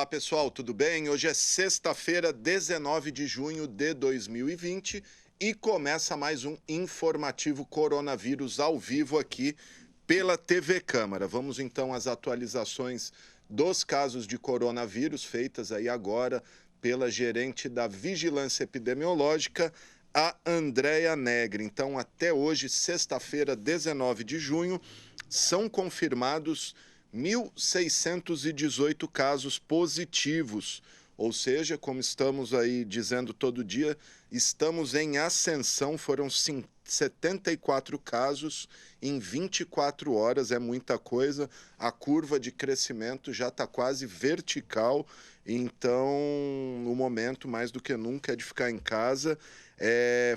Olá pessoal, tudo bem? Hoje é sexta-feira, 19 de junho de 2020 e começa mais um informativo coronavírus ao vivo aqui pela TV Câmara. Vamos então às atualizações dos casos de coronavírus feitas aí agora pela gerente da Vigilância Epidemiológica, a Andréa Negri. Então, até hoje, sexta-feira, 19 de junho, são confirmados 1.618 casos positivos, ou seja, como estamos aí dizendo todo dia, estamos em ascensão, foram 74 casos em 24 horas, é muita coisa, a curva de crescimento já está quase vertical, então, no momento, mais do que nunca, é de ficar em casa.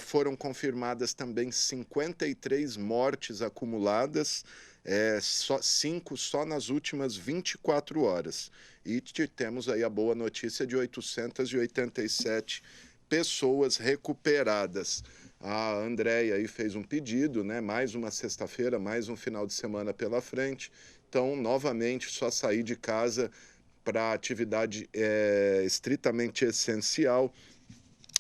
Foram confirmadas também 53 mortes acumuladas, 5 só nas últimas 24 horas. E temos aí a boa notícia de 887 pessoas recuperadas. A Andréia aí fez um pedido, né? Mais uma sexta-feira, mais um final de semana pela frente. Então, novamente, só sair de casa para atividade estritamente essencial.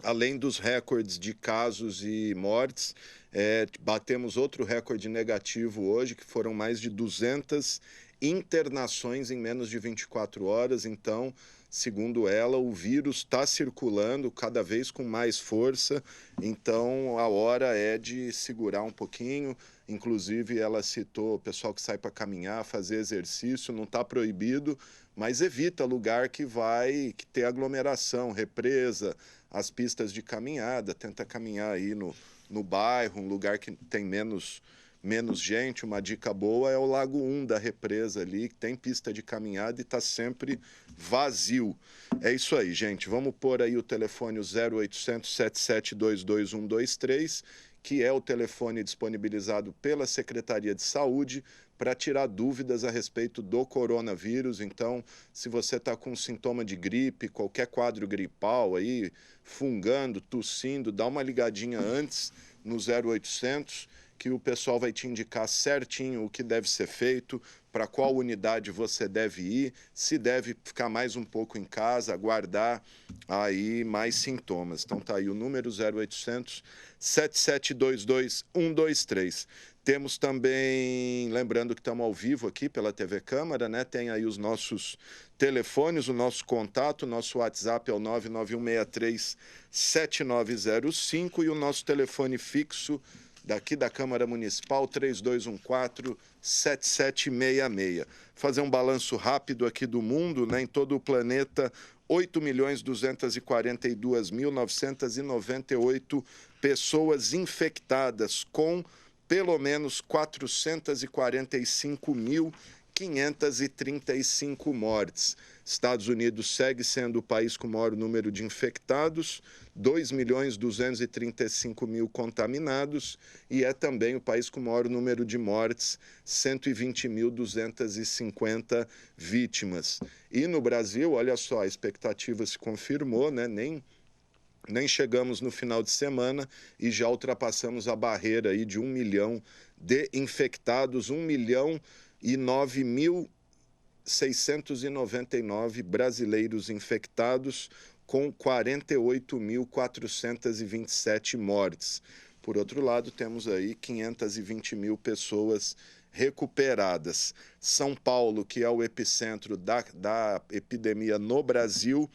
Além dos recordes de casos e mortes, batemos outro recorde negativo hoje, que foram mais de 200 internações em menos de 24 horas. Então, segundo ela, o vírus está circulando cada vez com mais força. Então, a hora é de segurar um pouquinho. Inclusive, ela citou o pessoal que sai para caminhar, fazer exercício, não está proibido, mas evita lugar que vai ter aglomeração, represa, as pistas de caminhada, tenta caminhar aí no bairro, um lugar que tem menos gente. Uma dica boa é o Lago 1 da represa ali, que tem pista de caminhada e está sempre vazio. É isso aí, gente. Vamos pôr aí o telefone 0800 7722 123, que é o telefone disponibilizado pela Secretaria de Saúde para tirar dúvidas a respeito do coronavírus. Então, se você está com sintoma de gripe, qualquer quadro gripal aí, fungando, tossindo, dá uma ligadinha antes no 0800, que o pessoal vai te indicar certinho o que deve ser feito, para qual unidade você deve ir, se deve ficar mais um pouco em casa, aguardar aí mais sintomas. Então tá aí o número 0800 7722 123. Temos também, lembrando que estamos ao vivo aqui pela TV Câmara, né? Tem aí os nossos telefones, o nosso contato, o nosso WhatsApp é o 991637905 e o nosso telefone fixo daqui da Câmara Municipal, 3214-7766. Fazer um balanço rápido aqui do mundo, né? Em todo o planeta, 8.242.998 pessoas infectadas, com pelo menos 445.535 mortes. Estados Unidos segue sendo o país com o maior número de infectados, 2.235.000 contaminados, e é também o país com o maior número de mortes, 120.250 vítimas. E no Brasil, olha só, a expectativa se confirmou, né? Nem chegamos no final de semana e já ultrapassamos a barreira aí de 1 milhão de infectados, 1.009.699 brasileiros infectados, com 48.427 mortes. Por outro lado, temos aí 520.000 pessoas recuperadas. São Paulo, que é o epicentro da epidemia no Brasil,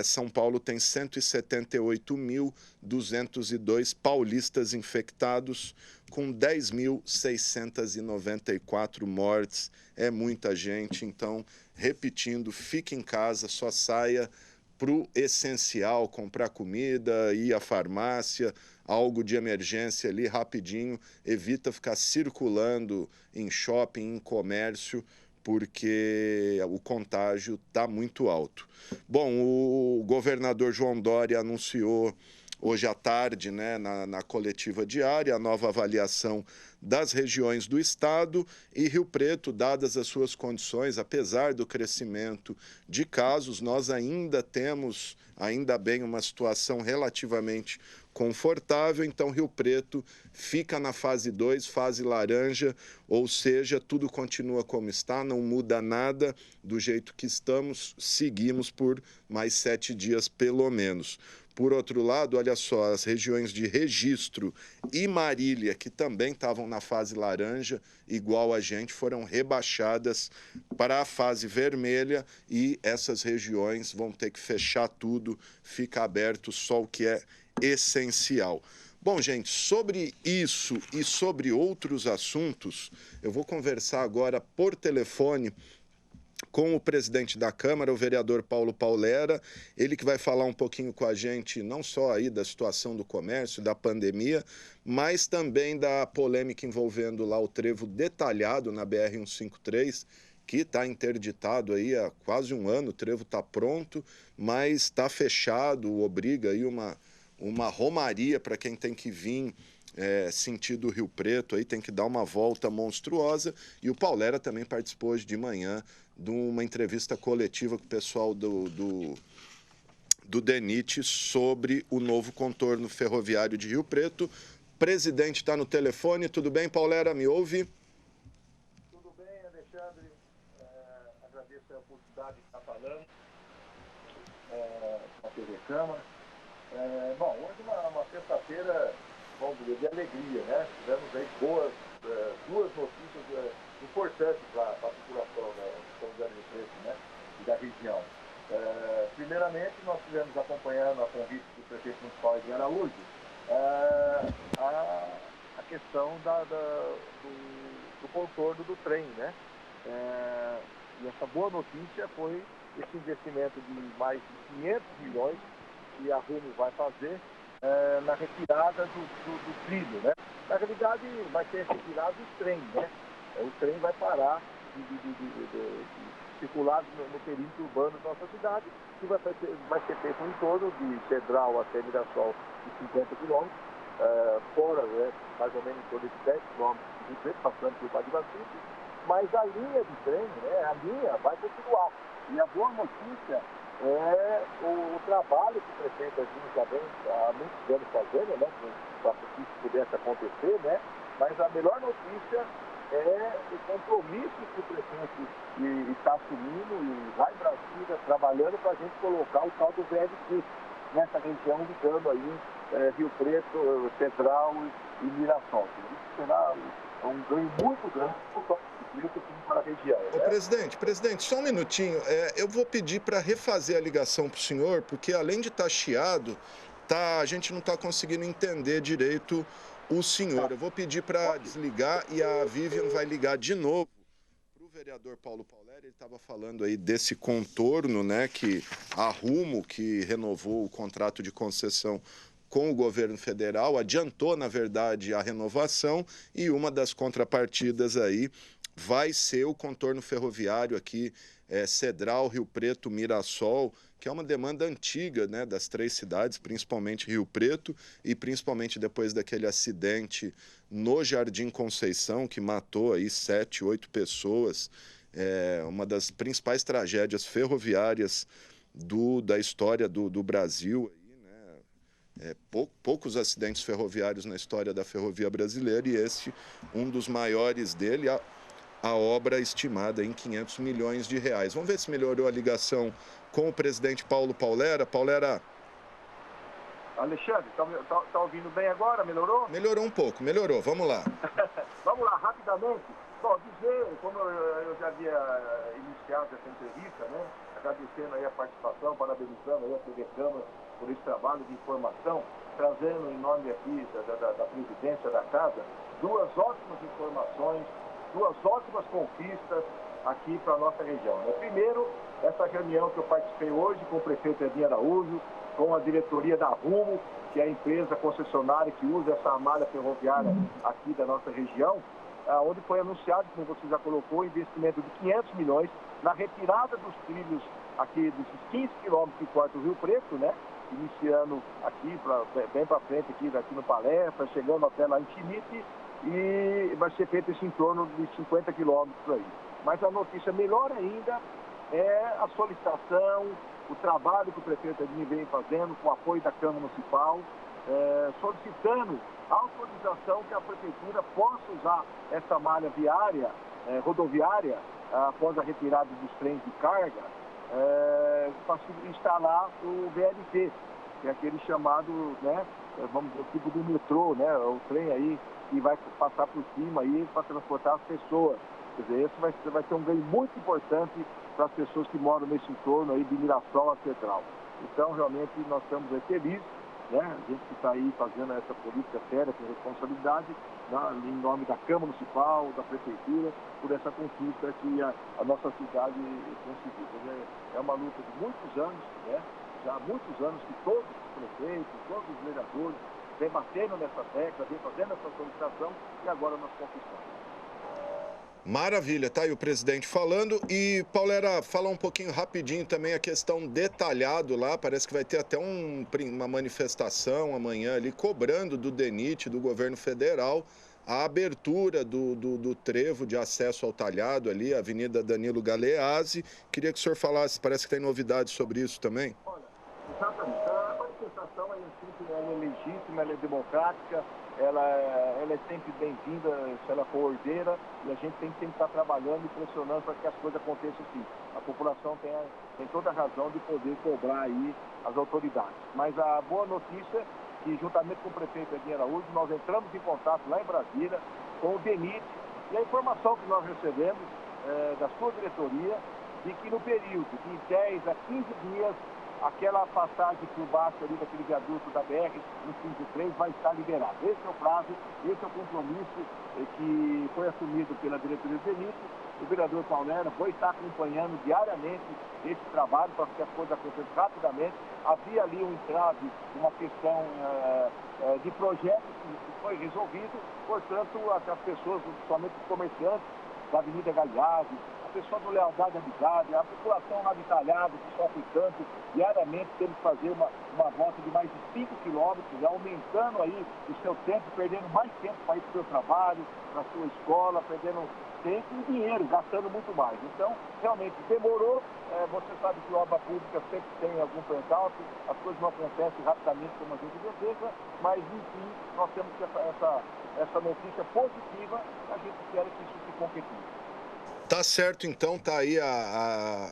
São Paulo tem 178.202 paulistas infectados, com 10.694 mortes. É muita gente, então, repetindo, fique em casa, só saia para o essencial, comprar comida, ir à farmácia, algo de emergência ali rapidinho, evita ficar circulando em shopping, em comércio, porque o contágio está muito alto. Bom, o governador João Dória anunciou hoje à tarde, né, na coletiva diária, a nova avaliação das regiões do estado, e Rio Preto, dadas as suas condições, apesar do crescimento de casos, nós ainda temos, ainda bem, uma situação relativamente confortável, então Rio Preto fica na fase 2, fase laranja, ou seja, tudo continua como está, não muda nada do jeito que estamos, seguimos por mais 7 dias pelo menos. Por outro lado, olha só, as regiões de Registro e Marília, que também estavam na fase laranja, igual a gente, foram rebaixadas para a fase vermelha e essas regiões vão ter que fechar tudo, fica aberto só o que é essencial. Bom, gente, sobre isso e sobre outros assuntos, eu vou conversar agora por telefone com o presidente da Câmara, o vereador Paulo Paulera, ele que vai falar um pouquinho com a gente, não só aí da situação do comércio, da pandemia, mas também da polêmica envolvendo lá o trevo detalhado na BR-153, que está interditado aí há quase um ano, o trevo está pronto, mas está fechado, obriga aí uma romaria para quem tem que vir sentido Rio Preto, aí tem que dar uma volta monstruosa. E o Paulera também participou hoje de manhã de uma entrevista coletiva com o pessoal do DENIT sobre o novo contorno ferroviário de Rio Preto. O presidente está no telefone. Tudo bem, Paulera? Me ouve? Tudo bem, Alexandre. Agradeço a oportunidade de estar falando com a TV Câmara. Bom, hoje é uma sexta-feira, vamos dizer, de alegria, né? Tivemos aí duas notícias importantes para a população, né, de São José do Rio Preto, né, e da região. Primeiramente, nós estivemos acompanhando a convite do prefeito municipal de Araújo a questão do contorno do trem, né? E essa boa notícia foi esse investimento de mais de 500 milhões que a Rumo vai fazer na retirada do trilho, né? Na realidade, vai ser retirado os trens, né? O trem vai parar de circular no perímetro urbano da nossa cidade, que vai ser feito um entorno de Cedral até Mirassol de 50 quilômetros, fora, né, mais ou menos em torno de 10 quilômetros de Rio Preto, passando por Padre, mas a linha de trem, né, a linha vai continuar. E a boa notícia é o trabalho que o prefeito Agino já vem há muitos anos fazendo, né, para que isso pudesse acontecer, né, mas a melhor notícia é o compromisso que o prefeito está assumindo e lá em Brasília, trabalhando para a gente colocar o tal do VLT nessa região, ligando aí Rio Preto, Cedral e Mirassol. Isso será um ganho muito grande para a região. Ô, né? presidente, só um minutinho. Eu vou pedir para refazer a ligação para o senhor, porque além de estar chiado, a gente não está conseguindo entender direito o senhor. Eu vou pedir para desligar e a Vivian vai ligar de novo para o vereador Paulo Paulera. Ele estava falando aí desse contorno, né, que a Rumo, que renovou o contrato de concessão com o governo federal, adiantou, na verdade, a renovação, e uma das contrapartidas aí vai ser o contorno ferroviário aqui, Cedral, Rio Preto, Mirassol, que é uma demanda antiga, né, das três cidades, principalmente Rio Preto, e principalmente depois daquele acidente no Jardim Conceição, que matou aí 7, 8 pessoas, uma das principais tragédias ferroviárias da história do Brasil. Poucos acidentes ferroviários na história da ferrovia brasileira, e esse, um dos maiores dele, a obra estimada em 500 milhões de reais. Vamos ver se melhorou a ligação com o presidente Paulo Paulera. Paulera. Alexandre, tá ouvindo bem agora? Melhorou? Melhorou um pouco, melhorou. Vamos lá. Vamos lá, rapidamente. Bom, dizer, como eu já havia iniciado essa entrevista, né, agradecendo aí a participação, parabenizando aí a TV Câmara por esse trabalho de informação, trazendo em nome aqui da presidência da casa, duas ótimas informações, duas ótimas conquistas aqui para a nossa região. Né? Primeiro, essa reunião que eu participei hoje com o prefeito Edinho Araújo, com a diretoria da Rumo, que é a empresa concessionária que usa essa malha ferroviária aqui da nossa região, onde foi anunciado, como você já colocou, investimento de 500 milhões na retirada dos trilhos aqui, desses 15 quilômetros que cortam o Rio Preto, né? Iniciando aqui, bem para frente, aqui no Palestra, chegando até lá em Chinite, e vai ser feito esse em torno de 50 quilômetros aí. Mas a notícia melhor ainda é a solicitação, o trabalho que o prefeito Edinho vem fazendo com o apoio da Câmara Municipal solicitando autorização que a prefeitura possa usar essa malha viária, rodoviária, após a retirada dos trens de carga, para instalar o VLT, que é aquele chamado, né, vamos dizer, tipo do metrô, né, o trem aí que vai passar por cima aí para transportar as pessoas. Quer dizer, esse vai ser um ganho muito importante para as pessoas que moram nesse entorno aí de Mirassol a Central. Então, realmente, nós estamos aí felizes, né, a gente que está aí fazendo essa política séria, com responsabilidade, em nome da Câmara Municipal, da Prefeitura, por essa conquista que a nossa cidade conseguiu. É uma luta de muitos anos, né? Já há muitos anos que todos os prefeitos, todos os vereadores vem batendo nessa tecla, vem fazendo essa solicitação e agora nós conquistamos. Maravilha, tá aí o presidente falando. E, Paulera, fala um pouquinho rapidinho também a questão detalhado lá, parece que vai ter até uma manifestação amanhã ali, cobrando do DENIT, do governo federal, a abertura do trevo de acesso ao talhado ali, Avenida Danilo Galeazzi. Queria que o senhor falasse, parece que tem novidades sobre isso também. Olha, exatamente. A manifestação ela é legítima, ela é democrática, ela é sempre bem-vinda se ela for ordeira, e a gente tem que estar trabalhando e pressionando para que as coisas aconteçam sim. A população tem toda a razão de poder cobrar aí as autoridades. Mas a boa notícia é que, juntamente com o prefeito Edinho Araújo, nós entramos em contato lá em Brasília com o DENIT, e a informação que nós recebemos da sua diretoria, de que no período de 10 a 15 dias, aquela passagem por baixo ali daquele viaduto da BR, no 53, vai estar liberada. Esse é o prazo, esse é o compromisso que foi assumido pela diretoria do DENIT. O vereador Paulera vai estar acompanhando diariamente esse trabalho para que as coisas aconteçam rapidamente. Havia ali um entrave, uma questão de projeto que foi resolvido, portanto, as pessoas, principalmente os comerciantes da Avenida Galeazzi, a pessoa do Lealdade Amizade, a população lá de Talhado, que sofre tanto, diariamente teve que fazer uma volta de mais de 5 quilômetros, aumentando aí o seu tempo, perdendo mais tempo para ir para o seu trabalho, para a sua escola, perdendo tempo e dinheiro, gastando muito mais. Então, realmente demorou. Você sabe que obra pública sempre tem algum percalço, as coisas não acontecem rapidamente como a gente deseja, mas enfim, nós temos essa notícia positiva, a gente espera que isso se concretize. Tá certo, então, tá aí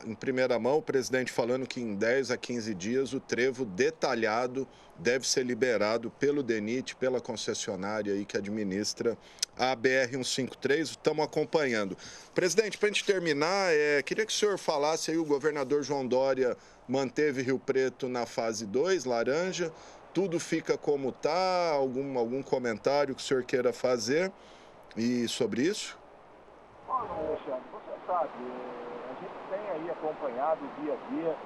em primeira mão o presidente falando que em 10 a 15 dias o trevo detalhado deve ser liberado pelo DENIT, pela concessionária aí que administra a BR-153. Estamos acompanhando. Presidente, para a gente terminar, queria que o senhor falasse aí, o governador João Dória manteve Rio Preto na fase 2, laranja, tudo fica como está, algum comentário que o senhor queira fazer e sobre isso? Olha, Alexandre, você sabe, a gente tem aí acompanhado dia a dia,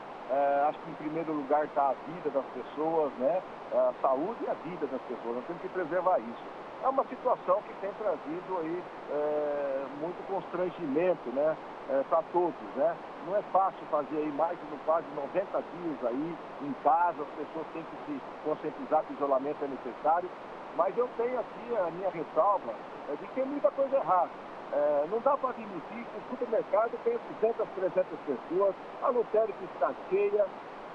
acho que em primeiro lugar está a vida das pessoas, né? A saúde e a vida das pessoas, nós temos que preservar isso. É uma situação que tem trazido aí muito constrangimento, né? Para todos, né? Não é fácil fazer aí mais de quase 90 dias aí em casa, as pessoas têm que se conscientizar que o isolamento é necessário, mas eu tenho aqui a minha ressalva de que tem muita coisa errada. Não dá para admitir que o supermercado tem 200, 300 pessoas, a lotérica está cheia,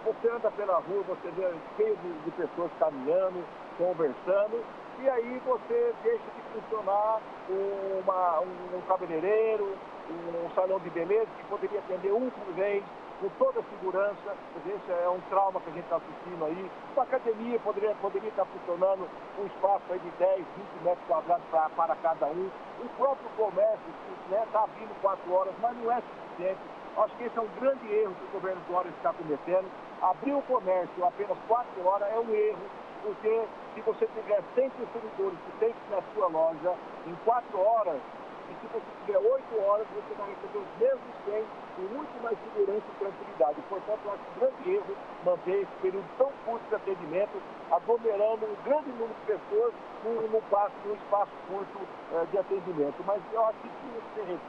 você anda pela rua, você vê cheio de pessoas caminhando, conversando, e aí você deixa de funcionar um cabeleireiro, um salão de beleza que poderia atender um por vez, com toda a segurança. Esse é um trauma que a gente está assistindo aí. Uma academia poderia estar funcionando um espaço aí de 10, 20 metros quadrados para cada um. O próprio comércio está abrindo 4 horas, mas não é suficiente. Acho que esse é um grande erro que o governo Dória está cometendo. Abrir o comércio apenas 4 horas é um erro, porque se você tiver 100 consumidores que tem que ir na sua loja em 4 horas, e se você tiver 8 horas, você vai receber os mesmos 100 com muito mais segurança e tranquilidade. Portanto, eu acho um grande erro manter esse período tão curto de atendimento, aglomerando um grande número de pessoas num espaço curto de atendimento. Mas eu acho que isso tem que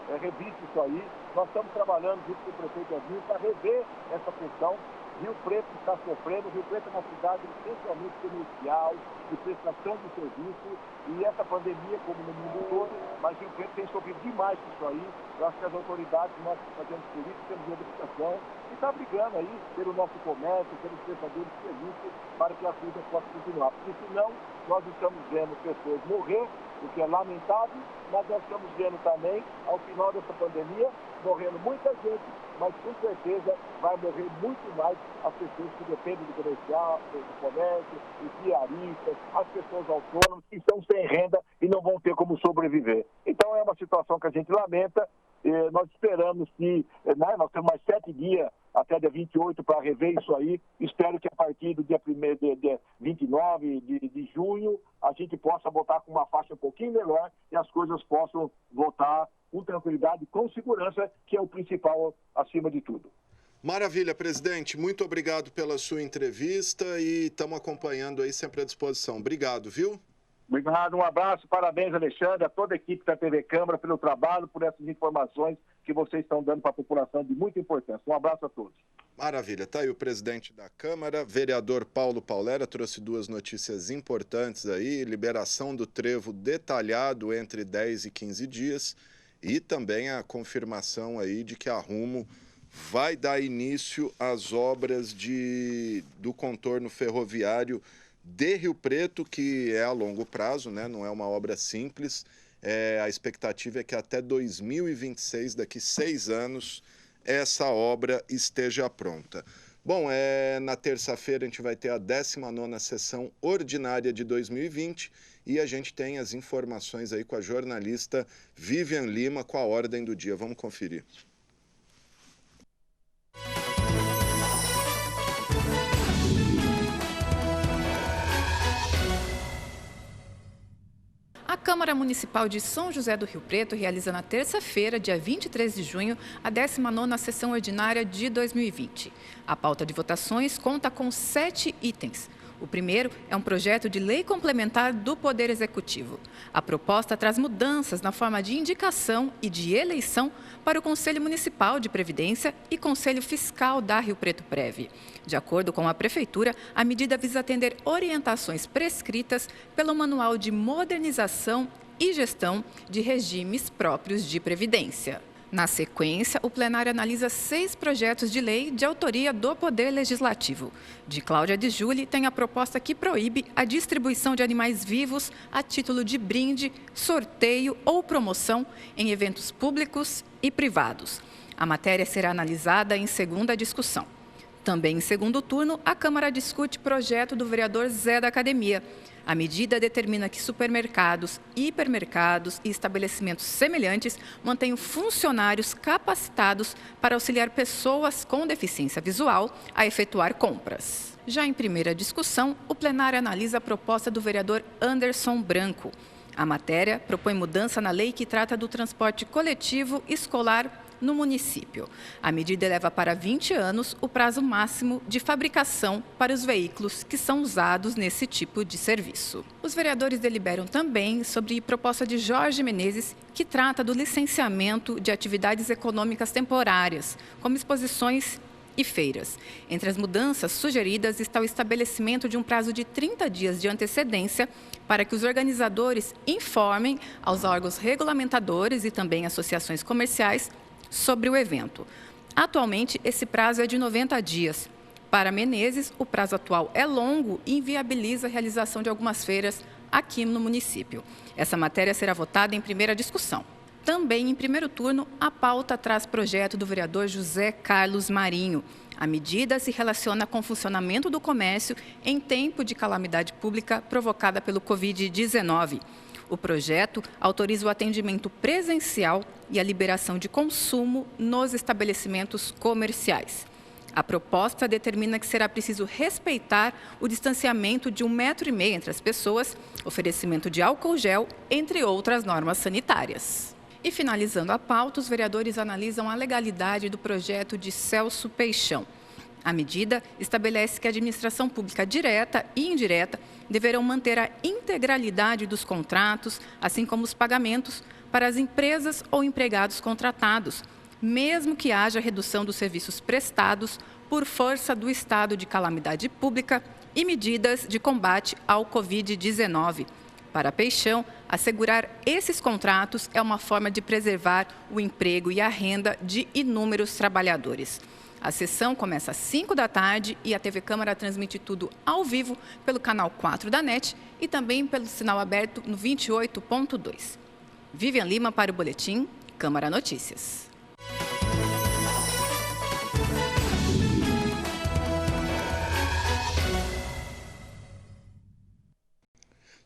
ser revisto isso aí. Nós estamos trabalhando junto com o prefeito Edinho para rever essa questão, Rio Preto está sofrendo. Rio Preto é uma cidade essencialmente comercial, de prestação de serviço, e essa pandemia, como no mundo todo, mas Rio Preto tem sofrido demais com isso aí. Eu acho que as autoridades, nós que fazemos política, temos uma educação, e está brigando aí pelo nosso comércio, pelos prestadores de serviço, para que a coisa possa continuar. Porque senão, nós estamos vendo pessoas morrer, o que é lamentável, mas nós estamos vendo também, ao final dessa pandemia, morrendo muita gente, mas com certeza vai morrer muito mais as pessoas que dependem do comercial, do comércio, os diaristas, as pessoas autônomas que estão sem renda e não vão ter como sobreviver. Então é uma situação que a gente lamenta. Nós esperamos que, nós temos mais 7 dias até dia 28 para rever isso aí. Espero que a partir do dia 29 de junho a gente possa voltar com uma faixa um pouquinho melhor e as coisas possam voltar com tranquilidade, com segurança, que é o principal acima de tudo. Maravilha, presidente. Muito obrigado pela sua entrevista e estamos acompanhando aí sempre à disposição. Obrigado, viu? Obrigado, um abraço, parabéns, Alexandre, a toda a equipe da TV Câmara pelo trabalho, por essas informações que vocês estão dando para a população de muita importância. Um abraço a todos. Maravilha. Está aí o presidente da Câmara, vereador Paulo Paulera, trouxe 2 notícias importantes aí, liberação do trevo detalhado entre 10 e 15 dias e também a confirmação aí de que a Rumo vai dar início às obras do contorno ferroviário de Rio Preto, que é a longo prazo, né? Não é uma obra simples. A expectativa é que até 2026, daqui 6 anos, essa obra esteja pronta. Bom, na terça-feira a gente vai ter a 19ª sessão ordinária de 2020 e a gente tem as informações aí com a jornalista Vivian Lima com a ordem do dia. Vamos conferir. A Câmara Municipal de São José do Rio Preto realiza na terça-feira, dia 23 de junho, a 19ª sessão ordinária de 2020. A pauta de votações conta com 7 itens. O primeiro é um projeto de lei complementar do Poder Executivo. A proposta traz mudanças na forma de indicação e de eleição para o Conselho Municipal de Previdência e Conselho Fiscal da Rio Preto Prev. De acordo com a Prefeitura, a medida visa atender orientações prescritas pelo Manual de Modernização e Gestão de Regimes Próprios de Previdência. Na sequência, o plenário analisa 6 projetos de lei de autoria do Poder Legislativo. De Cláudia de Júli tem a proposta que proíbe a distribuição de animais vivos a título de brinde, sorteio ou promoção em eventos públicos e privados. A matéria será analisada em segunda discussão. Também em segundo turno, a Câmara discute projeto do vereador Zé da Academia. A medida determina que supermercados, hipermercados e estabelecimentos semelhantes mantenham funcionários capacitados para auxiliar pessoas com deficiência visual a efetuar compras. Já em primeira discussão, o plenário analisa a proposta do vereador Anderson Branco. A matéria propõe mudança na lei que trata do transporte coletivo escolar no município. A medida eleva para 20 anos o prazo máximo de fabricação para os veículos que são usados nesse tipo de serviço. Os vereadores deliberam também sobre a proposta de Jorge Menezes, que trata do licenciamento de atividades econômicas temporárias, como exposições e feiras. Entre as mudanças sugeridas está o estabelecimento de um prazo de 30 dias de antecedência para que os organizadores informem aos órgãos regulamentadores e também associações comerciais sobre o evento. Atualmente, esse prazo é de 90 dias. Para Menezes, o prazo atual é longo e inviabiliza a realização de algumas feiras aqui no município. Essa matéria será votada em primeira discussão. Também, em primeiro turno, a pauta traz projeto do vereador José Carlos Marinho. A medida se relaciona com o funcionamento do comércio em tempo de calamidade pública provocada pelo Covid-19. O projeto autoriza o atendimento presencial e a liberação de consumo nos estabelecimentos comerciais. A proposta determina que será preciso respeitar o distanciamento de 1,5 metro entre as pessoas, oferecimento de álcool gel, entre outras normas sanitárias. E finalizando a pauta, os vereadores analisam a legalidade do projeto de Celso Peixão. A medida estabelece que a administração pública direta e indireta deverão manter a integralidade dos contratos, assim como os pagamentos para as empresas ou empregados contratados, mesmo que haja redução dos serviços prestados por força do estado de calamidade pública e medidas de combate ao Covid-19. Para Peixão, assegurar esses contratos é uma forma de preservar o emprego e a renda de inúmeros trabalhadores. A sessão começa às 5 da tarde e a TV Câmara transmite tudo ao vivo pelo canal 4 da NET e também pelo sinal aberto no 28.2. Vivian Lima para o Boletim Câmara Notícias.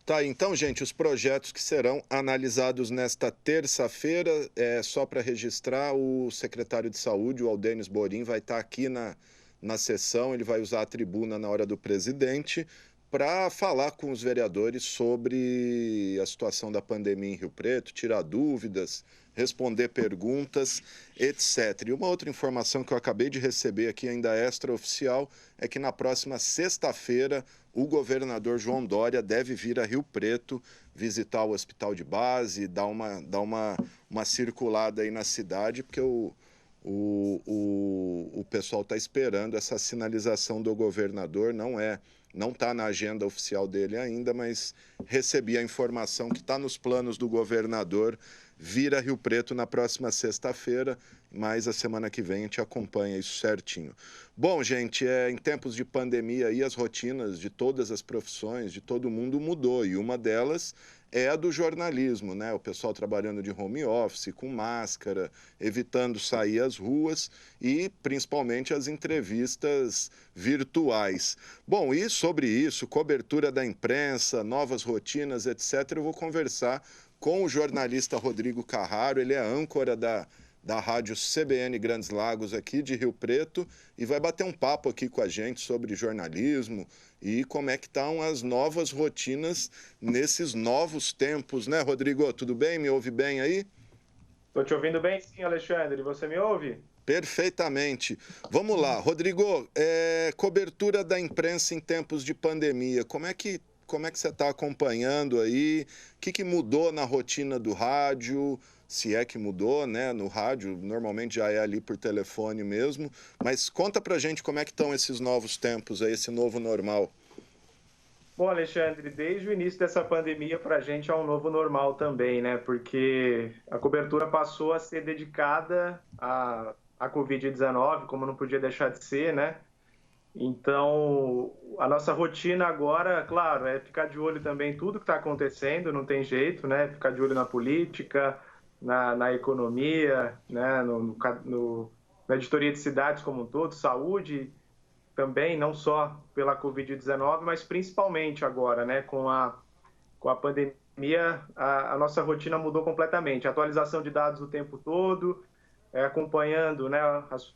Tá, então, gente, os projetos que serão analisados nesta terça-feira, só para registrar, o secretário de Saúde, o Aldênis Borim, vai estar aqui na sessão, ele vai usar a tribuna na hora do presidente para falar com os vereadores sobre a situação da pandemia em Rio Preto, tirar dúvidas, responder perguntas, etc. E uma outra informação que eu acabei de receber aqui, ainda extraoficial, é que na próxima sexta-feira o governador João Dória deve vir a Rio Preto visitar o hospital de base, dar uma circulada aí na cidade, porque o pessoal está esperando essa sinalização do governador, não está na agenda oficial dele ainda, mas recebi a informação que está nos planos do governador vir a Rio Preto na próxima sexta-feira, mas a semana que vem a gente acompanha isso certinho. Bom, gente, em tempos de pandemia aí as rotinas de todas as profissões, de todo mundo mudou, e uma delas é a do jornalismo, né? O pessoal trabalhando de home office, com máscara, evitando sair às ruas e principalmente as entrevistas virtuais. Bom, e sobre isso, cobertura da imprensa, novas rotinas, etc., eu vou conversar com o jornalista Rodrigo Carraro, ele é âncora da rádio CBN Grandes Lagos aqui de Rio Preto e vai bater um papo aqui com a gente sobre jornalismo e como é que estão as novas rotinas nesses novos tempos, né, Rodrigo? Tudo bem? Me ouve bem aí? Estou te ouvindo bem, sim, Alexandre. Você me ouve? Perfeitamente. Vamos lá, Rodrigo, cobertura da imprensa em tempos de pandemia, como é que você está acompanhando aí? O que mudou na rotina do rádio? Se é que mudou, né? No rádio, normalmente já é ali por telefone mesmo. Mas conta pra gente como é que estão esses novos tempos aí, esse novo normal. Bom, Alexandre, desde o início dessa pandemia, para a gente é um novo normal também, né? Porque a cobertura passou a ser dedicada à Covid-19, como não podia deixar de ser, né? Então, a nossa rotina agora, claro, é ficar de olho também em tudo que está acontecendo, não tem jeito, né? Ficar de olho na política, na economia, né? Na editoria de cidades como um todo, saúde também, não só pela Covid-19, mas principalmente agora, né? Com a pandemia, a nossa rotina mudou completamente. Atualização de dados o tempo todo, acompanhando, né,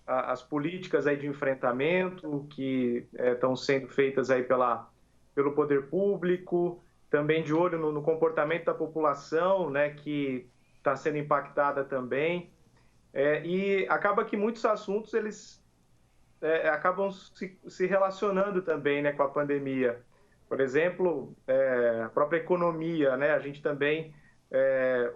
as políticas aí de enfrentamento que estão sendo feitas aí pelo poder público, também de olho no comportamento da população, né, que está sendo impactada também, e acaba que muitos assuntos eles acabam se relacionando também, né, com a pandemia. Por exemplo, a própria economia, né, a gente também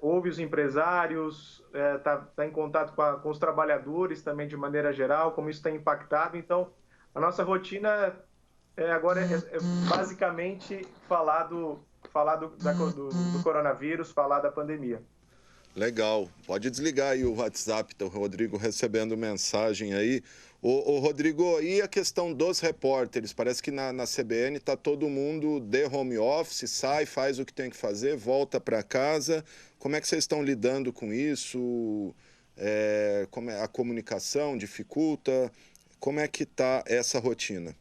ouve os empresários, tá em contato com os trabalhadores também de maneira geral, como isso tem impactado. Então, a nossa rotina agora é basicamente falar do coronavírus, falar da pandemia. Legal. Pode desligar aí o WhatsApp, tá o Rodrigo recebendo mensagem aí. Ô Rodrigo, e a questão dos repórteres? Parece que na CBN está todo mundo de home office, sai, faz o que tem que fazer, volta para casa. Como é que vocês estão lidando com isso? Como a comunicação dificulta? Como é que está essa rotina?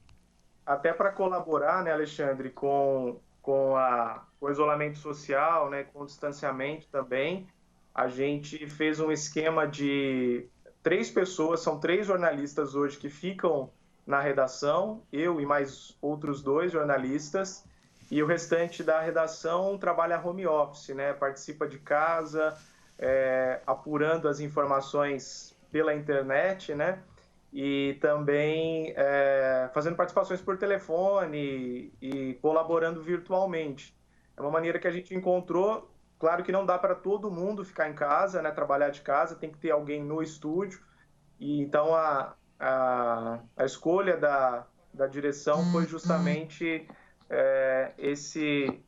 Até para colaborar, né, Alexandre, com o isolamento social, né, com o distanciamento também, a gente fez um esquema de 3 pessoas, são 3 jornalistas hoje que ficam na redação, eu e mais outros 2 jornalistas, e o restante da redação trabalha home office, né? Participa de casa, apurando as informações pela internet, né? E também fazendo participações por telefone e colaborando virtualmente. É uma maneira que a gente encontrou. Claro que não dá para todo mundo ficar em casa, né, trabalhar de casa, tem que ter alguém no estúdio. E então a escolha da direção foi justamente esse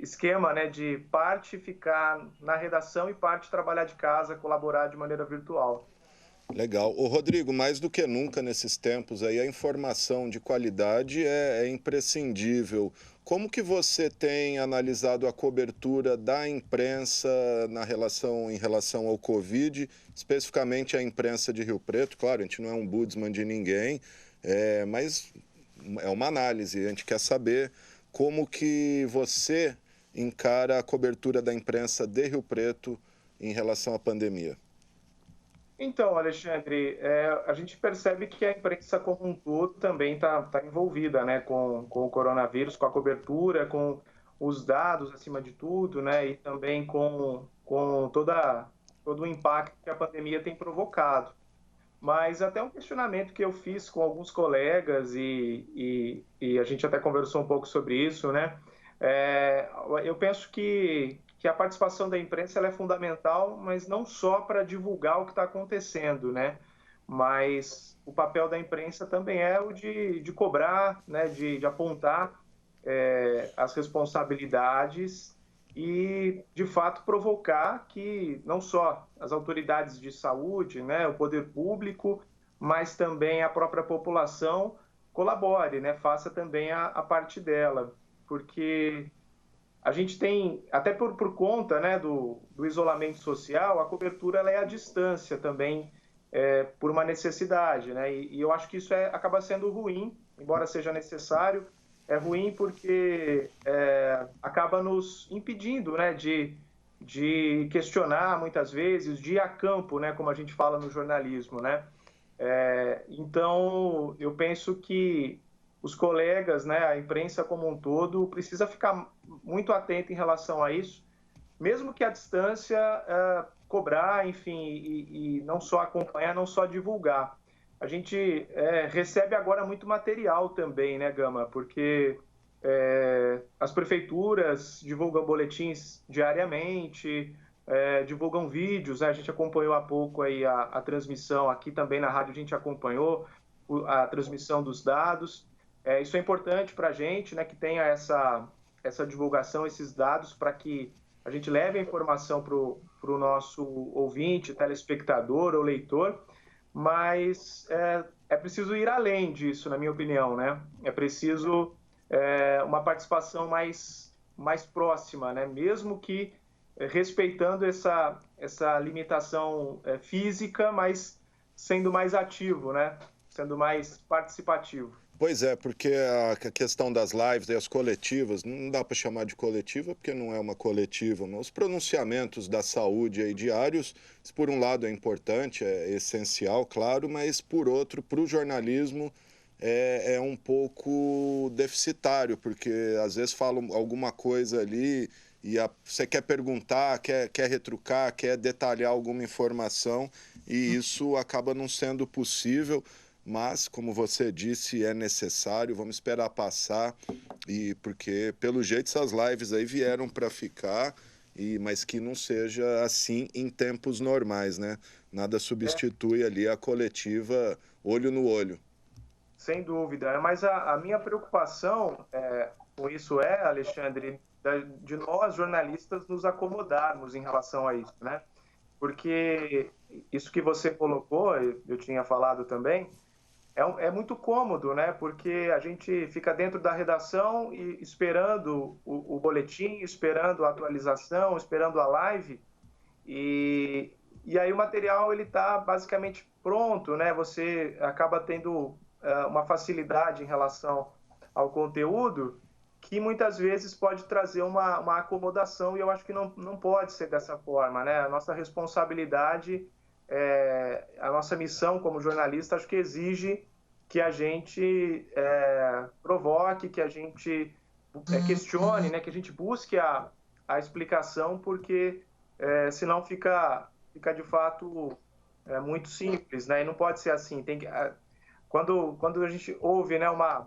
esquema, né, de parte ficar na redação e parte trabalhar de casa, colaborar de maneira virtual. Legal. Ô, Rodrigo, mais do que nunca nesses tempos aí, a informação de qualidade é imprescindível. Como que você tem analisado a cobertura da imprensa em relação ao Covid, especificamente a imprensa de Rio Preto? Claro, a gente não é um ombudsman de ninguém, mas é uma análise. A gente quer saber como que você encara a cobertura da imprensa de Rio Preto em relação à pandemia. Então, Alexandre, a gente percebe que a imprensa como um todo também está envolvida, né, com o coronavírus, com a cobertura, com os dados acima de tudo, né, e também com todo o impacto que a pandemia tem provocado. Mas até um questionamento que eu fiz com alguns colegas e a gente até conversou um pouco sobre isso, né? Eu penso que a participação da imprensa ela é fundamental, mas não só para divulgar o que está acontecendo, né? Mas o papel da imprensa também é o de cobrar, né? De apontar as responsabilidades e, de fato, provocar que não só as autoridades de saúde, né, o poder público, mas também a própria população colabore, né, faça também a parte dela, porque a gente tem, até por conta, né, do isolamento social, a cobertura ela é à distância também, por uma necessidade, né, e eu acho que isso acaba sendo ruim, embora seja necessário. É ruim porque acaba nos impedindo, né, de questionar muitas vezes, de ir a campo, né, como a gente fala no jornalismo, né? Então, eu penso que os colegas, né, a imprensa como um todo, precisa ficar muito atento em relação a isso, mesmo que à distância, cobrar, enfim, e não só acompanhar, não só divulgar. A gente recebe agora muito material também, né, Gama? Porque as prefeituras divulgam boletins diariamente, divulgam vídeos, né? A gente acompanhou há pouco aí a transmissão, aqui também na rádio a gente acompanhou a transmissão dos dados. Isso é importante para a gente, né, que tenha essa divulgação, esses dados, para que a gente leve a informação para o nosso ouvinte, telespectador ou leitor, mas é preciso ir além disso, na minha opinião, né? É preciso uma participação mais próxima, né? Mesmo que respeitando essa limitação física, mas sendo mais ativo, né? Sendo mais participativo. Pois é, porque a questão das lives e as coletivas, não dá para chamar de coletiva porque não é uma coletiva, mas os pronunciamentos da saúde aí diários, por um lado é importante, é essencial, claro, mas por outro, para o jornalismo é um pouco deficitário, porque às vezes falam alguma coisa ali e você quer perguntar, quer retrucar, quer detalhar alguma informação e isso acaba não sendo possível. Mas, como você disse, é necessário, vamos esperar passar, porque, pelo jeito, essas lives aí vieram para ficar, mas que não seja assim em tempos normais, né? Nada substitui ali a coletiva olho no olho. Sem dúvida, mas a minha preocupação com isso Alexandre, de nós, jornalistas, nos acomodarmos em relação a isso, né? Porque isso que você colocou, eu tinha falado também, é muito cômodo, né? Porque a gente fica dentro da redação e esperando o boletim, esperando a atualização, esperando a live, e aí o material ele está basicamente pronto, né? Você acaba tendo uma facilidade em relação ao conteúdo que muitas vezes pode trazer uma acomodação, e eu acho que não pode ser dessa forma, né? A nossa responsabilidade, a nossa missão como jornalista, acho que exige que a gente provoque, que a gente questione, né? Que a gente busque a explicação, porque senão fica de fato muito simples, né? E não pode ser assim. Tem que, quando a gente ouve, né, uma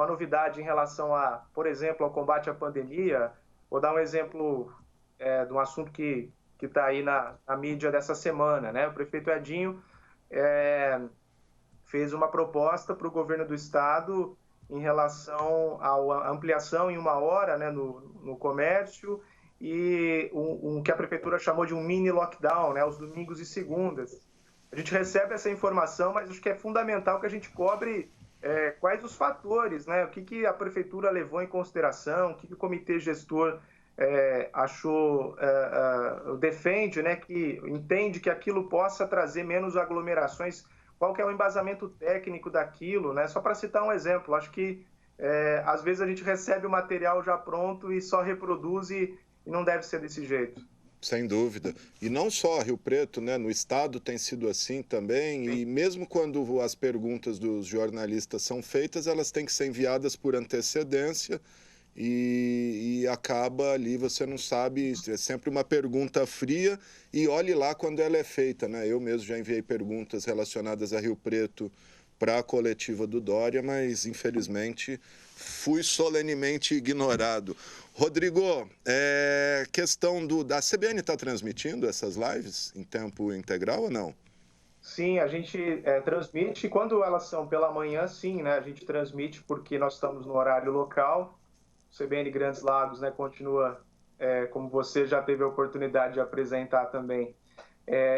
novidade em relação por exemplo, ao combate à pandemia, vou dar um exemplo de um assunto que está aí na mídia dessa semana, né? O prefeito Edinho fez uma proposta para o governo do estado em relação à ampliação em 1 hora, né, no comércio, e que a prefeitura chamou de um mini lockdown, né, aos domingos e segundas. A gente recebe essa informação, mas acho que é fundamental que a gente cobre quais os fatores, né, o que a prefeitura levou em consideração, o que o comitê gestor achou, defende, né, que entende que aquilo possa trazer menos aglomerações. Qual que é o embasamento técnico daquilo, né? Só para citar um exemplo, acho que às vezes a gente recebe o material já pronto e só reproduz e não deve ser desse jeito. Sem dúvida. E não só Rio Preto, né? No estado tem sido assim também. Sim. E mesmo quando as perguntas dos jornalistas são feitas, elas têm que ser enviadas por antecedência. E acaba ali, você não sabe, é sempre uma pergunta fria e olhe lá quando ela é feita, né? Eu mesmo já enviei perguntas relacionadas a Rio Preto para a coletiva do Dória, mas infelizmente fui solenemente ignorado. Rodrigo, questão da CBN está transmitindo essas lives em tempo integral ou não? Sim, a gente transmite, quando elas são pela manhã, sim, né? A gente transmite porque nós estamos no horário local. CBN Grandes Lagos, né, continua, como você já teve a oportunidade de apresentar também,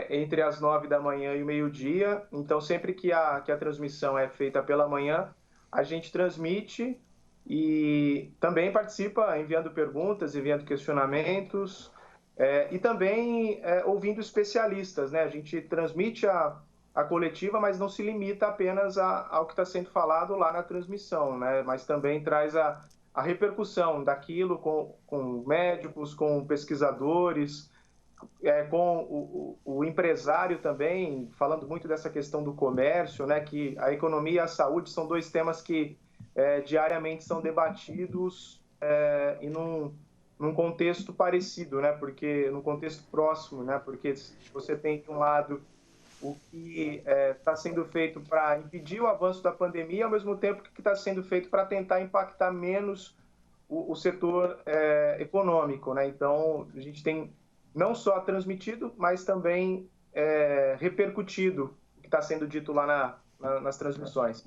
entre as 9 da manhã e o meio-dia. Então, sempre que a transmissão é feita pela manhã, a gente transmite e também participa enviando perguntas, enviando questionamentos e também ouvindo especialistas, né? A gente transmite a coletiva, mas não se limita apenas ao que está sendo falado lá na transmissão, né? Mas também traz a repercussão daquilo com médicos, com pesquisadores, com o empresário também, falando muito dessa questão do comércio, né, que a economia e a saúde são 2 temas que diariamente são debatidos e num contexto parecido, né, porque num contexto próximo, né, porque você tem de um lado o que está sendo feito para impedir o avanço da pandemia, ao mesmo tempo que está sendo feito para tentar impactar menos o setor econômico, né? Então, a gente tem não só transmitido, mas também repercutido o que está sendo dito lá nas transmissões.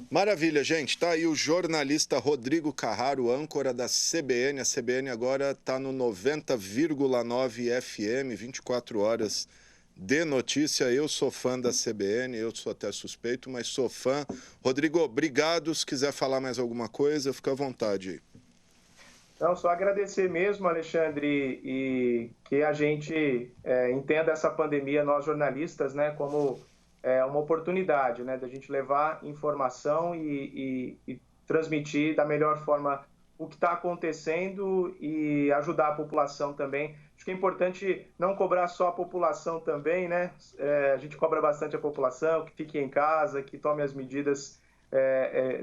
Maravilha, gente. Tá aí o jornalista Rodrigo Carraro, âncora da CBN. A CBN agora está no 90,9 FM, 24 horas de notícia. Eu sou fã da CBN, eu sou até suspeito, mas sou fã. Rodrigo, obrigado. Se quiser falar mais alguma coisa, fica à vontade aí. Não, só agradecer mesmo, Alexandre, e que a gente entenda essa pandemia, nós jornalistas, né, como uma oportunidade, né, da gente levar informação e transmitir da melhor forma o que está acontecendo e ajudar a população também. Acho que é importante não cobrar só a população também, né? A gente cobra bastante a população, que fique em casa, que tome as medidas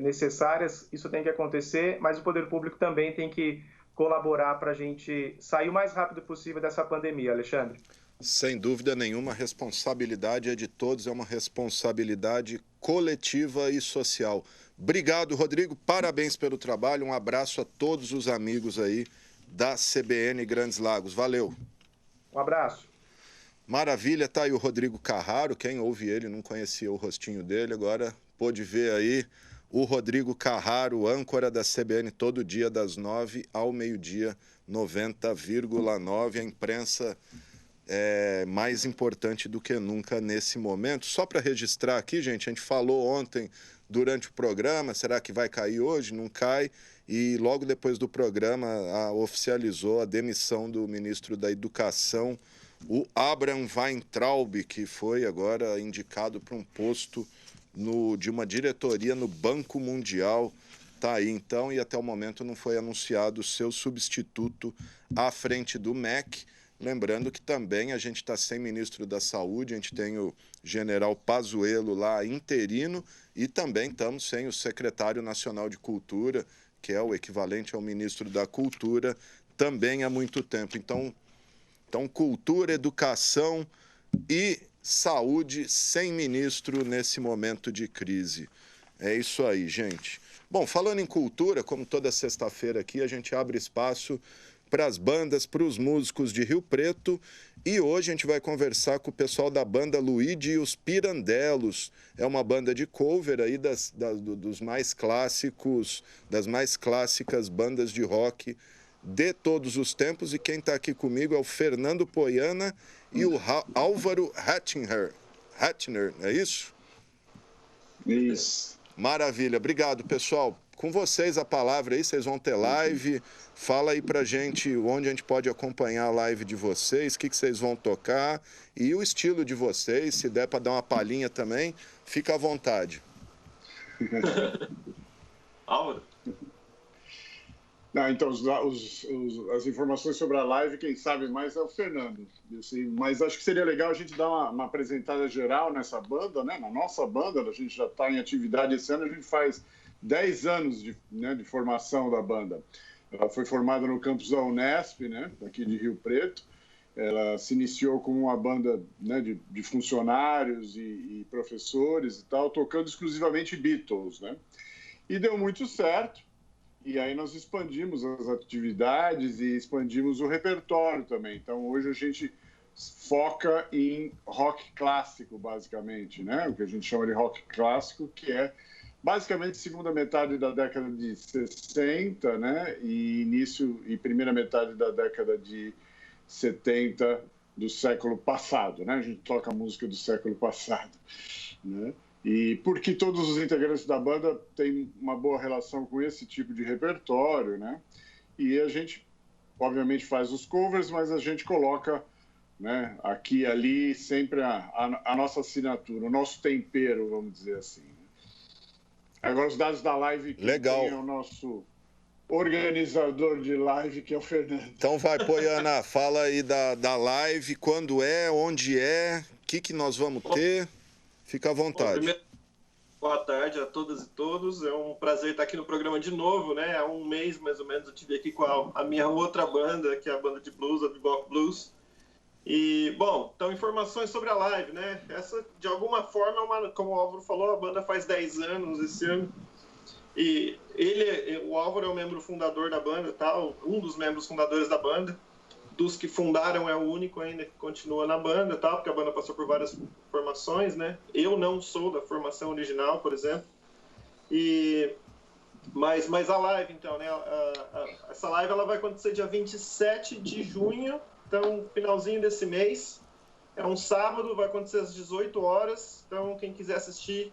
necessárias. Isso tem que acontecer, mas o poder público também tem que colaborar para a gente sair o mais rápido possível dessa pandemia, Alexandre. Sem dúvida nenhuma, a responsabilidade é de todos, é uma responsabilidade coletiva e social. Obrigado, Rodrigo, parabéns pelo trabalho, um abraço a todos os amigos aí da CBN Grandes Lagos. Valeu. Um abraço. Maravilha, tá aí o Rodrigo Carraro, quem ouve ele não conhecia o rostinho dele, agora pôde ver aí o Rodrigo Carraro, âncora da CBN todo dia das 9 ao meio-dia, 90,9, a imprensa mais importante do que nunca nesse momento. Só para registrar aqui, gente, a gente falou ontem durante o programa, será que vai cair hoje? Não cai. E logo depois do programa oficializou a demissão do ministro da Educação, o Abraham Weintraub, que foi agora indicado para um posto de uma diretoria no Banco Mundial. Está aí então, e até o momento não foi anunciado o seu substituto à frente do MEC. Lembrando que também a gente está sem ministro da Saúde, a gente tem o general Pazuello lá interino e também estamos sem o secretário nacional de Cultura, que é o equivalente ao ministro da Cultura, também há muito tempo. Então cultura, educação e saúde sem ministro nesse momento de crise. É isso aí, gente. Bom, falando em cultura, como toda sexta-feira aqui, a gente abre espaço para as bandas, para os músicos de Rio Preto. E hoje a gente vai conversar com o pessoal da banda Luigi e os Pirandellos. É uma banda de cover aí dos mais clássicos, das mais clássicas bandas de rock de todos os tempos. E quem está aqui comigo é o Fernando Poiana e o Álvaro Hattner, é isso? Isso. Maravilha, obrigado, pessoal. Com vocês a palavra aí, vocês vão ter live. Fala aí pra gente onde a gente pode acompanhar a live de vocês, o que vocês vão tocar e o estilo de vocês. Se der para dar uma palhinha também, fica à vontade. Álvaro? Não, então, as informações sobre a live, quem sabe mais é o Fernando. Assim, mas acho que seria legal a gente dar uma apresentada geral nessa banda, né? Na nossa banda, a gente já está em atividade esse ano, a gente faz 10 anos de formação da banda. Ela foi formada no campus da Unesp, né, aqui de Rio Preto. Ela se iniciou como uma banda, né, de funcionários e professores e tal, tocando exclusivamente Beatles, né? E deu muito certo. E aí nós expandimos as atividades e expandimos o repertório também. Então, hoje a gente foca em rock clássico, basicamente, né? O que a gente chama de rock clássico, que é basicamente segunda metade da década de 60, né? E início e primeira metade da década de 70 do século passado, né? A gente toca a música do século passado, né? E porque todos os integrantes da banda têm uma boa relação com esse tipo de repertório, né? E a gente, obviamente, faz os covers, mas a gente coloca, né, aqui e ali sempre a nossa assinatura, o nosso tempero, vamos dizer assim. Agora, os dados da live, legal, tem é o nosso organizador de live, que é o Fernando. Então vai, Poiana, fala aí da live, quando é, onde é, o que nós vamos ter. Fica à vontade. Bom, primeiro, boa tarde a todas e todos. É um prazer estar aqui no programa de novo, né? Há um mês, mais ou menos, eu estive aqui com a minha outra banda, que é a banda de blues, a Bebop Blues. E, bom, então, informações sobre a live, né? Essa, de alguma forma, como o Álvaro falou, a banda faz 10 anos esse ano. E o Álvaro é o membro fundador da banda, tal, um dos membros fundadores da banda. Dos que fundaram é o único ainda que continua na banda, tá? Porque a banda passou por várias formações, né? Eu não sou da formação original, por exemplo. Mas a live, então, né? Essa live ela vai acontecer dia 27 de junho, então finalzinho desse mês. É um sábado, vai acontecer às 18 horas. Então, quem quiser assistir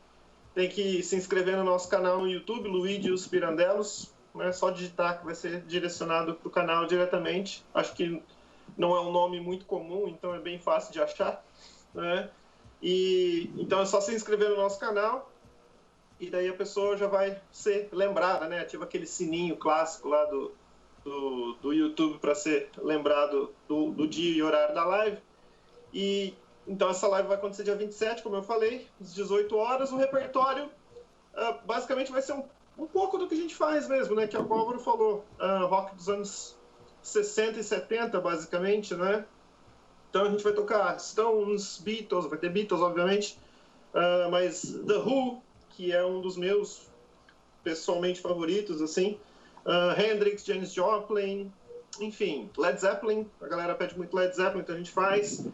tem que se inscrever no nosso canal no YouTube, Luigi e os Pirandellos. Né? Só digitar que vai ser direcionado para o canal diretamente. Acho que não é um nome muito comum, então é bem fácil de achar, né? E então é só se inscrever no nosso canal e daí a pessoa já vai ser lembrada, né? Ativa aquele sininho clássico lá do YouTube para ser lembrado do dia e horário da live. E então essa live vai acontecer dia 27, como eu falei, às 18 horas. O repertório basicamente vai ser um pouco do que a gente faz mesmo, né? Que é o que o Álvaro falou, rock dos anos 60 e 70, basicamente, né? Então a gente vai tocar Stones, Beatles, vai ter Beatles, obviamente, mas The Who, que é um dos meus pessoalmente favoritos, assim, Hendrix, Janis Joplin, enfim, Led Zeppelin, a galera pede muito Led Zeppelin, então a gente faz.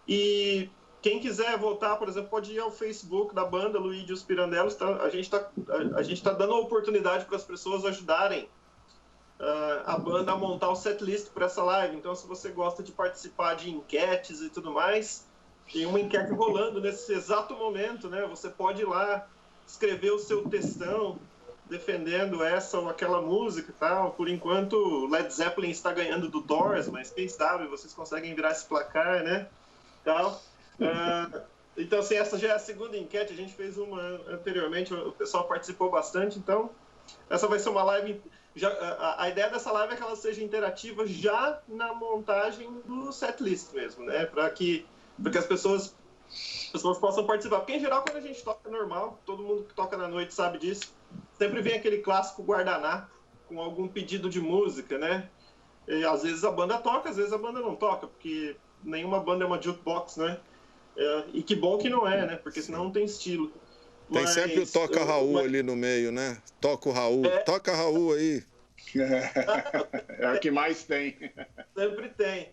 E quem quiser voltar, por exemplo, pode ir ao Facebook da banda Luigi e os Pirandellos, tá? A gente tá dando a oportunidade para as pessoas ajudarem a banda a montar o setlist para essa live. Então, se você gosta de participar de enquetes e tudo mais, tem uma enquete rolando nesse exato momento, né? Você pode ir lá escrever o seu textão defendendo essa ou aquela música e tal. Por enquanto, Led Zeppelin está ganhando do Doors, mas quem sabe vocês conseguem virar esse placar, né? Tal. Então, assim, essa já é a segunda enquete. A gente fez uma anteriormente, o pessoal participou bastante. Então, essa vai ser uma live... a ideia dessa live é que ela seja interativa já na montagem do setlist mesmo, né? Para que as pessoas possam participar. Porque, em geral, quando a gente toca normal, todo mundo que toca na noite sabe disso, sempre vem aquele clássico guardanapo com algum pedido de música, né? E, às vezes a banda toca, às vezes a banda não toca, porque nenhuma banda é uma jukebox, né? E que bom que não é, né? Porque senão não tem estilo. Tem sempre o Toca Raul ali no meio, né? Toca o Raul. Toca Raul aí. É a que mais tem. Sempre tem.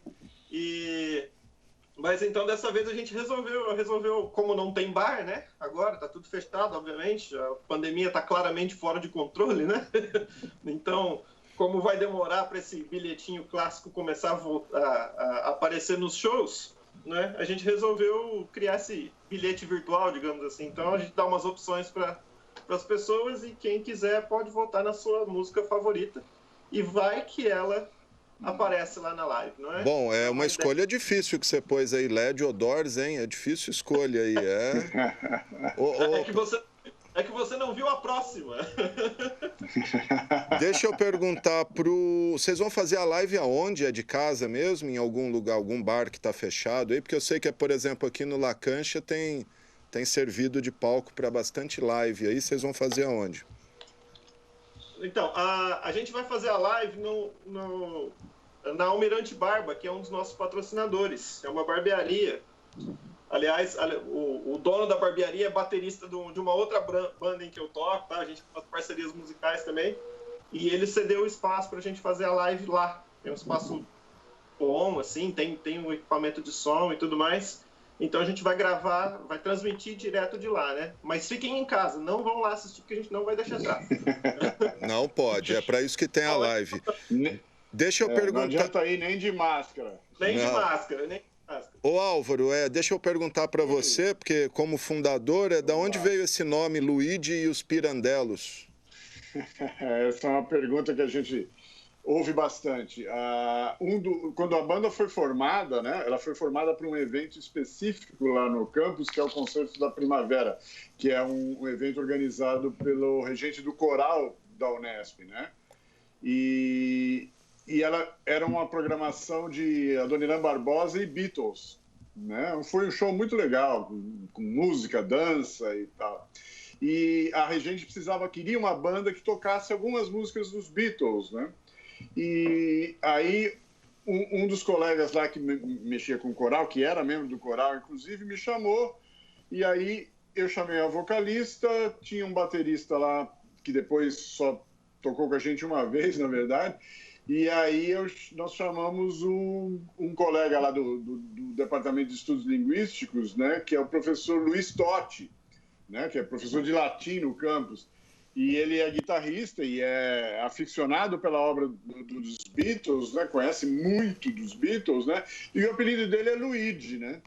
Mas então dessa vez a gente resolveu, como não tem bar, né? Agora tá tudo fechado, obviamente. A pandemia tá claramente fora de controle, né? Então, como vai demorar para esse bilhetinho clássico começar a aparecer nos shows, né? A gente resolveu criar esse bilhete virtual, digamos assim. Então a gente dá umas opções para as pessoas e quem quiser pode votar na sua música favorita e vai que ela aparece lá na live, não é? Bom, é uma escolha difícil que você pôs aí, LED ou Doors, hein? É difícil escolha aí, É que você não viu a próxima. Deixa eu perguntar Vocês vão fazer a live aonde? É de casa mesmo? Em algum lugar, algum bar que está fechado aí? Porque eu sei que, por exemplo, aqui no La Cancha tem servido de palco para bastante live. Aí vocês vão fazer aonde? Então, a gente vai fazer a live na Almirante Barba, que é um dos nossos patrocinadores. É uma barbearia. Aliás, o dono da barbearia é baterista de uma outra banda em que eu toco, tá? A gente tem umas parcerias musicais também. E ele cedeu o espaço para a gente fazer a live lá. Tem um espaço bom, assim, tem um equipamento de som e tudo mais. Então a gente vai gravar, vai transmitir direto de lá, né? Mas fiquem em casa, não vão lá assistir, porque a gente não vai deixar entrar. Não pode, é para isso que tem a live. Deixa eu perguntar... Não adianta ir nem de máscara. Nem de máscara, nem... Ô Álvaro, deixa eu perguntar para você, porque como fundador, da onde veio esse nome, Luigi e os Pirandellos? Essa é uma pergunta que a gente ouve bastante. Quando a banda foi formada, né, ela foi formada para um evento específico lá no campus, que é o Concerto da Primavera, que é um evento organizado pelo regente do coral da Unesp, né? E ela era uma programação de Adoniran Barbosa e Beatles, né? Foi um show muito legal, com música, dança e tal. E a regente queria uma banda que tocasse algumas músicas dos Beatles, né? E aí um dos colegas lá que mexia com o coral, que era membro do coral, inclusive, me chamou. E aí eu chamei a vocalista, tinha um baterista lá que depois só tocou com a gente uma vez, na verdade. E aí nós chamamos um colega lá do Departamento de Estudos Linguísticos, né, que é o professor Luiz Totti, né, que é professor de latim no campus. E ele é guitarrista e é aficionado pela obra dos Beatles, né, conhece muito dos Beatles, né, e o apelido dele é Luigi, né.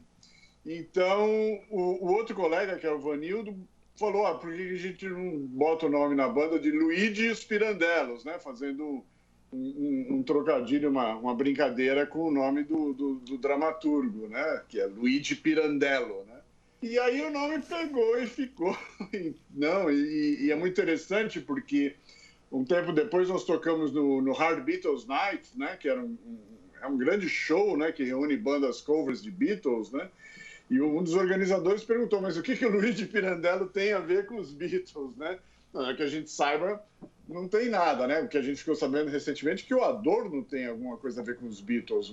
Então, o outro colega, que é o Vanildo, falou, por que a gente não bota o nome na banda de Luigi e os Pirandellos, né, fazendo um trocadilho, uma brincadeira com o nome do dramaturgo, né? Que é Luigi Pirandello, né? E aí o nome pegou e ficou. Não, e é muito interessante porque um tempo depois nós tocamos no Hard Beatles Night, né? Que era um grande show, né? Que reúne bandas covers de Beatles, né? E um dos organizadores perguntou, mas o que o Luigi Pirandello tem a ver com os Beatles, né? Não, é que a gente saiba, não tem nada, né? O que a gente ficou sabendo recentemente é que o Adorno tem alguma coisa a ver com os Beatles,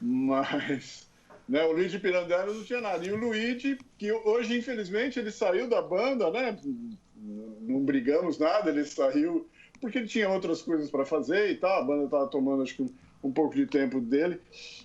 mas né, o Luigi Pirandello não tinha nada. E o Luigi, que hoje, infelizmente, ele saiu da banda, né? Não brigamos nada, ele saiu porque ele tinha outras coisas para fazer e tal. A banda estava tomando, acho que, um pouco de tempo dele.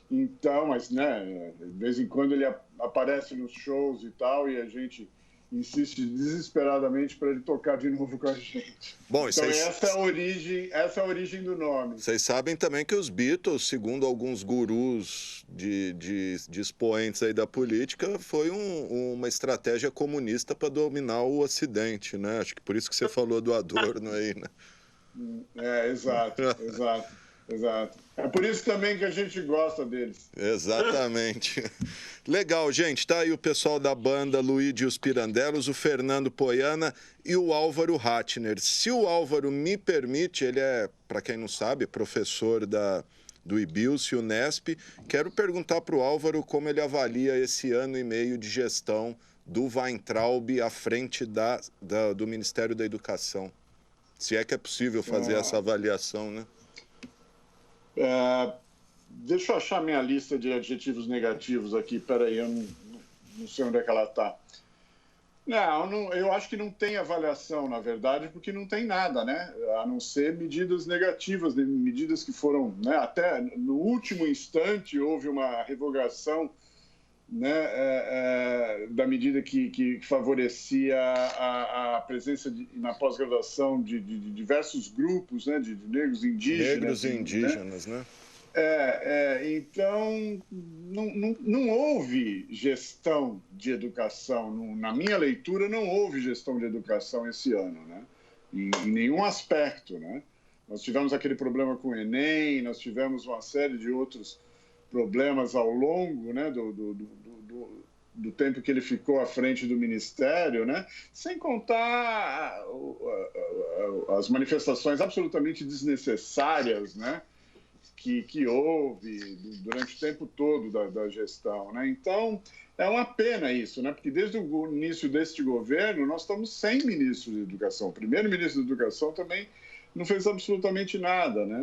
Então, mas, né, de vez em quando ele aparece nos shows e tal, e a gente insiste desesperadamente para ele tocar de novo com a gente. Bom, então essa é a origem do nome. Vocês sabem também que os Beatles, segundo alguns gurus de expoentes aí da política, foi uma estratégia comunista para dominar o Ocidente, né? Acho que por isso que você falou do Adorno aí, né? Exato. É por isso também que a gente gosta deles. Exatamente. Legal, gente. Tá aí o pessoal da banda Luigi e os Pirandellos, o Fernando Poiana e o Álvaro Ratner. Se o Álvaro me permite, ele é, para quem não sabe, professor do IBILS e Unesp. Quero perguntar para o Álvaro como ele avalia esse ano e meio de gestão do Weintraub à frente do Ministério da Educação. Se é que é possível fazer essa avaliação, né? Deixa eu achar minha lista de adjetivos negativos aqui. Peraí, eu não sei onde é que ela está. Não, eu acho que não tem avaliação, na verdade, porque não tem nada, né? A não ser medidas negativas, medidas que foram, né? Até no último instante houve uma revogação, né? Da medida que favorecia a presença na pós-graduação de diversos grupos, né? De negros indígenas. Negros e indígenas, né? Então, não houve gestão de educação. Na minha leitura, não houve gestão de educação esse ano, né? Em nenhum aspecto, né? Nós tivemos aquele problema com o Enem, nós tivemos uma série de outros problemas ao longo, né, do tempo que ele ficou à frente do Ministério, né? Sem contar as manifestações absolutamente desnecessárias, né? Que houve durante o tempo todo da gestão, né? Então, é uma pena isso, né? Porque desde o início deste governo, nós estamos sem ministro de Educação. O primeiro ministro de Educação também não fez absolutamente nada, né?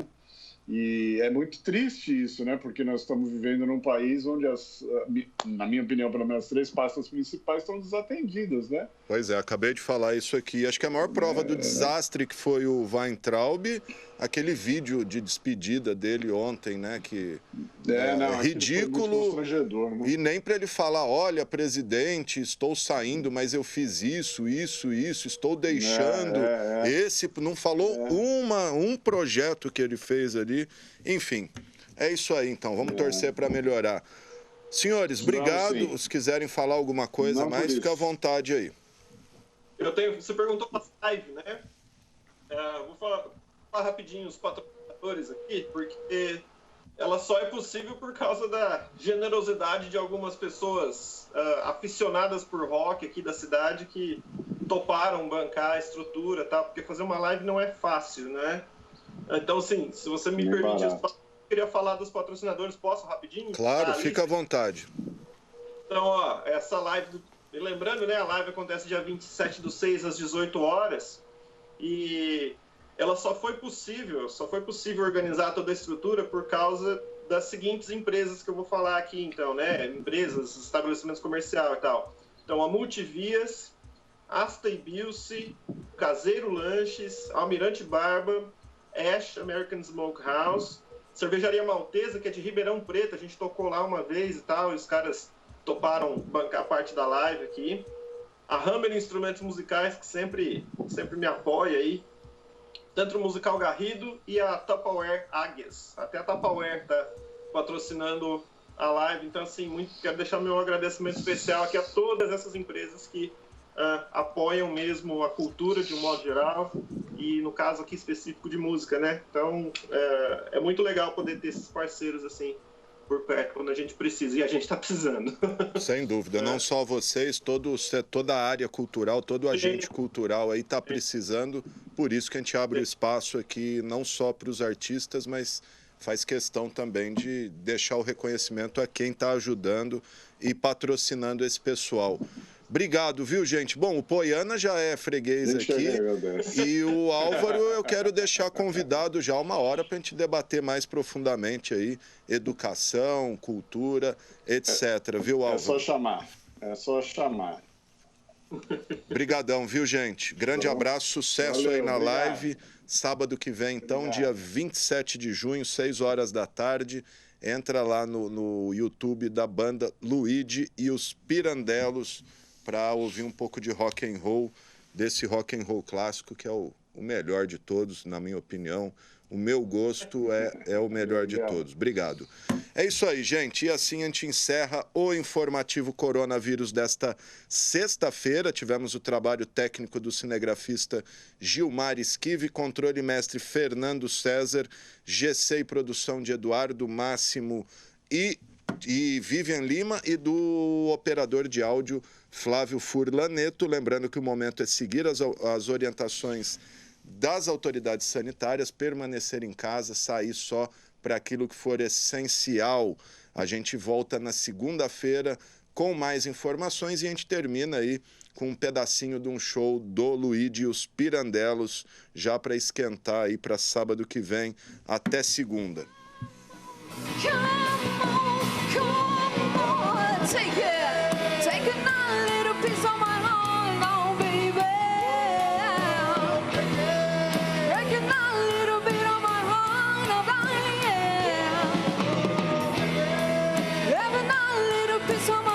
E é muito triste isso, né? Porque nós estamos vivendo num país onde, na minha opinião, pelo menos as 3 pastas principais estão desatendidas, né? Pois é, acabei de falar isso aqui. Acho que a maior prova do desastre que foi o Weintraub, aquele vídeo de despedida dele ontem, né? Que é ridículo. Né? E nem para ele falar, olha, presidente, estou saindo, mas eu fiz isso, estou deixando. Esse não falou um projeto que ele fez ali. Enfim, é isso aí, então. Vamos torcer para melhorar. Senhores, obrigado. Se quiserem falar alguma coisa mais, fica à vontade aí. Você perguntou para a live, né? Vou falar rapidinho os patrocinadores aqui, porque ela só é possível por causa da generosidade de algumas pessoas aficionadas por rock aqui da cidade que toparam bancar a estrutura, tá? Porque fazer uma live não é fácil, né? Então, assim, se você me permite, eu queria falar dos patrocinadores. Posso rapidinho? Claro, fica à vontade. Então, ó, essa live... Lembrando, né, a live acontece dia 27/6 às 18 horas e ela só foi possível organizar toda a estrutura por causa das seguintes empresas que eu vou falar aqui, então, né, empresas, estabelecimentos comerciais e tal. Então, a Multivias, Asta e Bilce, Caseiro Lanches, Almirante Barba, Ash American Smokehouse, Cervejaria Maltesa, que é de Ribeirão Preto, a gente tocou lá uma vez e tal, e os caras toparam bancar parte da live aqui. A Hammer Instrumentos Musicais, que sempre me apoia aí. Centro Musical Garrido e a Tupperware Águias. Até a Tupperware está patrocinando a live. Então, assim, quero deixar meu agradecimento especial aqui a todas essas empresas que apoiam mesmo a cultura de um modo geral e, no caso aqui específico, de música, né? Então, é muito legal poder ter esses parceiros, assim, por perto, quando a gente precisa, e a gente está precisando. Sem dúvida, não só vocês, toda a área cultural, todo o agente cultural aí está precisando, por isso que a gente abre o espaço aqui, não só para os artistas, mas faz questão também de deixar o reconhecimento a quem está ajudando e patrocinando esse pessoal. Obrigado, viu, gente? Bom, o Poiana já é freguês aqui e o Álvaro eu quero deixar convidado já 1 hora para a gente debater mais profundamente aí, educação, cultura, etc. Viu, Álvaro? É só chamar. Obrigadão, viu, gente? Grande abraço, sucesso aí na live. Sábado que vem, então, dia 27 de junho, 6 horas da tarde. Entra lá no YouTube da banda Luigi e os Pirandellos para ouvir um pouco de rock and roll, desse rock and roll clássico, que é o melhor de todos, na minha opinião. O meu gosto é o melhor de todos. Obrigado. É isso aí, gente. E assim a gente encerra o informativo Coronavírus desta sexta-feira. Tivemos o trabalho técnico do cinegrafista Gilmar Esquive, controle mestre Fernando César, GC e produção de Eduardo Máximo e Vivian Lima e do operador de áudio Flávio Furlaneto. Lembrando que o momento é seguir as orientações das autoridades sanitárias, permanecer em casa, sair só para aquilo que for essencial. A gente volta na segunda-feira com mais informações e a gente termina aí com um pedacinho de um show do Luigi e os Pirandellos, já para esquentar aí para sábado que vem. Até segunda. Come on, take it. Take another little piece of my heart. Pensamos